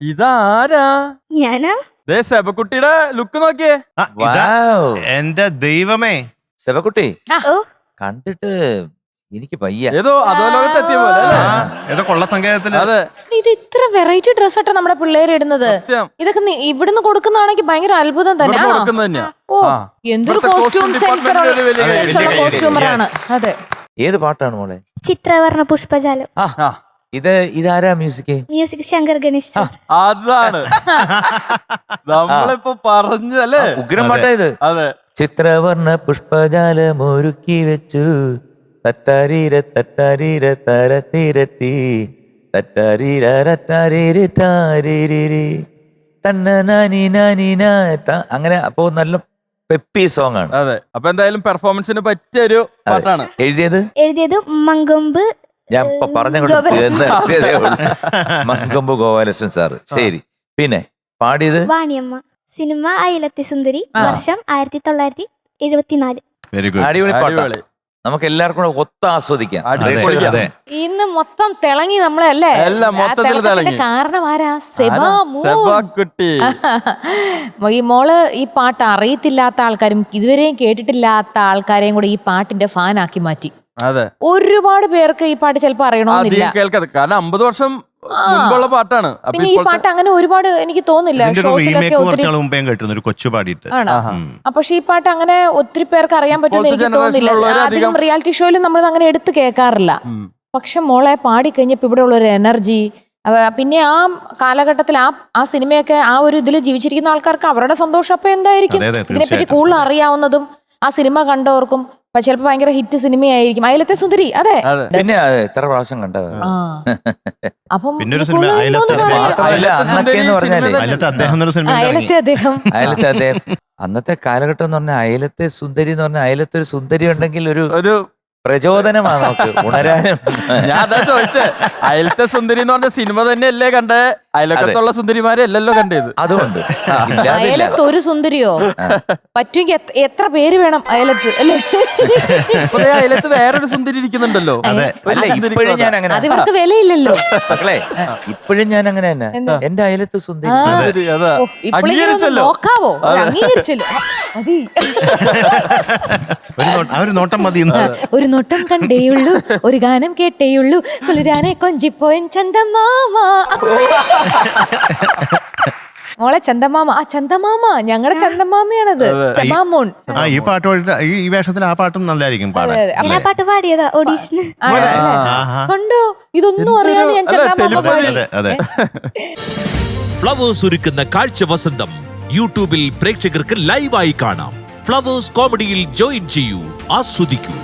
ഇതാരാ? ഞാനാ. സെബക്കുട്ടിയുടെ ലുക്ക് നോക്കിയേ. എന്റെ ദൈവമേ, സെബക്കുട്ടി ഓ കണ്ടിട്ട് എനിക്ക് പയ്യ ഏതോ അധോലോകത്ത് എത്തിയ പോലെ അല്ലേ? ഏതോ കൊള്ള സങ്കേതത്തില്. അതെ, ഇത് ഇത്ര വെറൈറ്റി ഡ്രസ് ആട്ടോ നമ്മുടെ പിള്ളേര് ഇടുന്നത്. സത്യം. ഇതൊക്കെ ഇവിടുന്ന് കൊടുക്കുന്നതാണെങ്കിൽ ഭയങ്കര അത്ഭുതം ഇവിടെ തന്നെയാണോ? കൊടുക്കുന്നത് തന്നെയാ. ഓ ആ. എന്തൊരു ഇവിടുത്തെ കോസ്റ്റ്യൂം costume സെൻസർ department ഒരു വലിയ കോസ്റ്റ്യൂമറാണ്. അതെ, ഏത് പാട്ടാണ് മോളെ? ചിത്രവർണ്ണ പുഷ്പജാലം. ആ. ഇതാരാ music? Music Shankar Ganesh sir. അതാണ് നമ്മളിപ്പോ പറഞ്ഞല്ലേ. ഉഗ്രം പാട്ടാ ഇത്. അതെ, ചിത്രവർണ്ണ പുഷ്പജാലം ഒരുക്കി വെച്ചു തട്ടാരീര തട്ടാരീര തരത്തിരട്ടി തട്ടാരീരട്ടാരീരി തന്ന നാനി നാനി അങ്ങനെ. അപ്പോ നല്ല പെപ്പി സോങ് ആണ്. അതെ. അപ്പൊ എന്തായാലും പെർഫോമൻസിന് പറ്റിയ ഒരു പാട്ടാണ്. എഴുതിയത് മങ്കൊമ്പ്. ഞാൻ ഇപ്പൊ പറഞ്ഞതേ ഉള്ളൂ. മങ്കൊമ്പ് ഗോപാലകൃഷ്ണൻ സാറ്. ശരി, പിന്നെ പാടിയത് വാണിയമ്മ. സിനിമ അയലത്തെ സുന്ദരി. വർഷം 1974. Very good. അടിപൊളി പാട്ടാ. അടിപൊളി. നമുക്ക് എല്ലാവർക്കും കൂടെ ഒത്ത ആസ്വദിക്കാം. അതെ. ഇന്ന് മൊത്തം തിളങ്ങി നമ്മളെ അല്ലേ? എല്ലാം മൊത്തത്തിൽ തിളങ്ങി. കാരണം ആരാ? സെബക്കുട്ടി. ഈ മോള് ഈ പാട്ട് അറിയത്തില്ലാത്ത ആൾക്കാരും ഇതുവരെയും കേട്ടിട്ടില്ലാത്ത ആൾക്കാരെയും കൂടെ ഈ പാട്ടിന്റെ ഫാൻ ആക്കി മാറ്റി. അതെ, ഒരുപാട് പേർക്ക് ഈ പാട്ട് ചിലപ്പോ അറിയണമെന്നില്ല. കേൾക്കാതെ, കാരണം 50 വർഷം മുമ്പുള്ള പാട്ടാണ്. പിന്നെ ഈ പാട്ട് അങ്ങനെ ഒരുപാട് എനിക്ക് തോന്നില്ല ഷോസിലൊക്കെ ഒത്തിരി മുമ്പേ കേട്ടിരുന്നു ഒരു കൊച്ചു പാടിയിട്ട്. ആണ്. പക്ഷെ ഈ പാട്ട് അങ്ങനെ ഒത്തിരി പേർക്ക് അറിയാൻ പറ്റുമെന്ന് എനിക്ക് തോന്നുന്നില്ല. അധികം റിയാലിറ്റി ഷോയിലും നമ്മൾ അങ്ങനെ എടുത്ത് കേൾക്കാറില്ല. പക്ഷെ മോളെ പാടിക്കഴിഞ്ഞപ്പോ ഇവിടെ ഉള്ള ഒരു എനർജി, പിന്നെ ആ കാലഘട്ടത്തിൽ ആ സിനിമയൊക്കെ ആ ഒരു ഇതിൽ ജീവിച്ചിരിക്കുന്ന ആൾക്കാർക്ക് അവരുടെ സന്തോഷം അപ്പൊ എന്തായിരിക്കും? ഇതിനെപ്പറ്റി കൂടുതൽ അറിയാവുന്നതും ആ സിനിമ കണ്ടവർക്കും ചിലപ്പോ ഭയങ്കര ഹിറ്റ് സിനിമയായിരിക്കും അയലത്തെ സുന്ദരി. അതെ, പിന്നെ എത്ര പ്രാവശ്യം കണ്ടത്. അപ്പം അയലത്തെ അദ്ദേഹം അന്നത്തെ കാലഘട്ടം എന്ന് പറഞ്ഞാൽ അയലത്തെ സുന്ദരി എന്ന് പറഞ്ഞാൽ അയലത്തെ ഒരു സുന്ദരി ഉണ്ടെങ്കിൽ ഒരു പ്രചോദനമാണ് നമുക്ക് ഉണരാനും. ഞാൻ അതാ ചോദിച്ചേ, അയലത്തെ സുന്ദരി എന്ന് പറഞ്ഞ സിനിമ തന്നെയല്ലേ കണ്ടേ? അയലക്കത്തുള്ള സുന്ദരിമാരെ അല്ലല്ലോ കണ്ടത്. അതുകൊണ്ട് അയലത്ത് ഒരു സുന്ദരിയോ പറ്റുമെങ്കിൽ എത്ര പേര് വേണം അയലത്ത് അല്ലേ? അയലത്ത് വേറൊരു സുന്ദരി ഇരിക്കുന്നുണ്ടല്ലോ. ഇപ്പോഴും ഞാൻ അങ്ങനെ, അത് ഇവർക്ക് വിലയില്ലല്ലോ മക്കളെ. ഇപ്പോഴും ഞാൻ അങ്ങനെ തന്നെ. എന്റെ അയലത്ത് സുന്ദരി. നോക്കാവോ? അംഗീകരിച്ചല്ലോ. ഒരു നോട്ടം മതി. ഒരു നോട്ടം കണ്ടേയുള്ളൂ, ഒരു ഗാനം കേട്ടേയുള്ളൂ, കുളിരാനെ കൊഞ്ചിപ്പോയൻ ചന്ദമാമ. മോളെ ചന്ദമാമ. ആ ചന്ദമാമ ഞങ്ങളുടെ ചന്ദമാമയാണത്. സെബാമോൻ. ഈ പാട്ട് ഈ വേഷത്തിൽ ആ പാട്ടും നല്ലായിരിക്കും പാടാൻ. ഞാൻ ആ പാട്ട് പാടിയതാ ഓഡീഷന്. കണ്ടോ? ഇതൊന്നും അറിയാണ്ട് ഞാൻ ചന്ദമാമ പാടി. ഫ്ലവേഴ്സ് ഒരുക്കുന്ന കാഴ്ച വസന്തം യൂട്യൂബിൽ പ്രേക്ഷകർക്ക് ലൈവായി കാണാം. ഫ്ലവേഴ്സ് കോമഡിയിൽ ജോയിൻ ചെയ്യൂ, ആസ്വദിക്കൂ.